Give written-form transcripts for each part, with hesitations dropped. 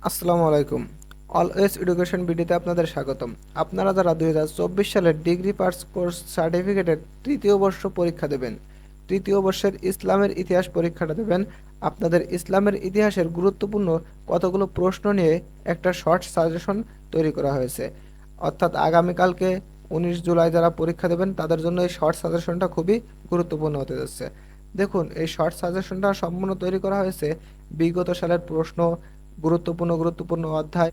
আসসালামু আলাইকুম। Always education ভিডিওতে আপনাদের স্বাগতম। আপনারা যারা 2024 সালের ডিগ্রি পাস কোর্স সার্টিফিকেটের তৃতীয় বর্ষ পরীক্ষা দেবেন, তৃতীয় বর্ষের ইসলামের ইতিহাস পরীক্ষাটা দেবেন, আপনাদের ইসলামের ইতিহাসের গুরুত্বপূর্ণ কতগুলো প্রশ্ন নিয়ে একটা শর্ট সাজেশন তৈরি করা হয়েছে। অর্থাৎ আগামীকালকে 19 জুলাই যারা পরীক্ষা দেবেন তাদের জন্য এই শর্ট সাজেশনটা খুবই গুরুত্বপূর্ণ হতে যাচ্ছে। দেখুন, এই শর্ট সাজেশনটা সম্পূর্ণ তৈরি করা হয়েছে বিগত সালের প্রশ্ন, গুরুত্বপূর্ণ অধ্যায়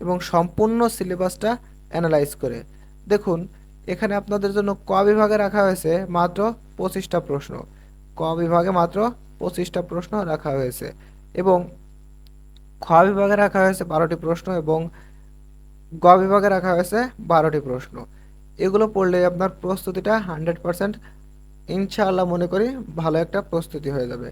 এবং সম্পূর্ণ সিলেবাসটা অ্যানালাইজ করে। দেখুন, এখানে আপনাদের জন্য ক বিভাগে রাখা হয়েছে মাত্র 25টা প্রশ্ন। ক বিভাগে মাত্র 25টা প্রশ্ন রাখা হয়েছে এবং খ বিভাগে রাখা হয়েছে 12টি প্রশ্ন এবং গ বিভাগে রাখা হয়েছে 12টি প্রশ্ন। এগুলো পড়লে আপনার প্রস্তুতিটা 100% ইনশাআল্লাহ মনে করি ভালো একটা প্রস্তুতি হয়ে যাবে।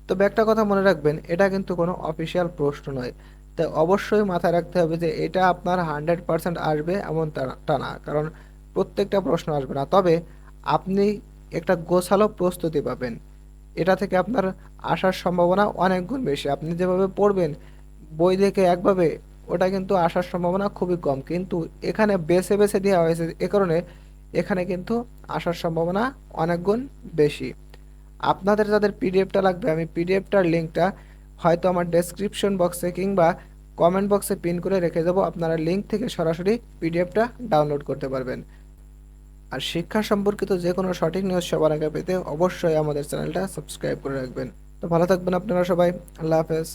তবে একটা কথা মনে রাখবেন, এটা কিন্তু কোনো অফিসিয়াল প্রশ্ন নয়। তাই অবশ্যই মাথায় রাখতে হবে যে এটা আপনার 100% আসবে এমন টা না, কারণ প্রত্যেকটা প্রশ্ন আসবে না। তবে আপনি একটা গোছালো প্রস্তুতি পাবেন, এটা থেকে আপনার আসার সম্ভাবনা অনেক গুণ বেশি। আপনি যেভাবে পড়বেন বই দেখে একভাবে, ওটা কিন্তু আসার সম্ভাবনা খুবই কম, কিন্তু এখানে বেছে বেছে দেওয়া হয়েছে এ কারণে এখানে কিন্তু আসার সম্ভাবনা অনেক গুণ বেশি। আপনাদের যাদের পিডিএফটা লাগবে, আমি পিডিএফটার লিঙ্কটা হয়তো আমার ডেসক্রিপশন বক্সে কিংবা কমেন্ট বক্সে পিন করে রেখে দেবো। আপনারা লিঙ্ক থেকে সরাসরি পিডিএফটা ডাউনলোড করতে পারবেন। আর শিক্ষা সম্পর্কিত যে কোনো সঠিক নিউজ সবার আগে পেতে অবশ্যই আমাদের চ্যানেলটা সাবস্ক্রাইব করে রাখবেন। তো ভালো থাকবেন আপনারা সবাই। আল্লাহ হাফেজ।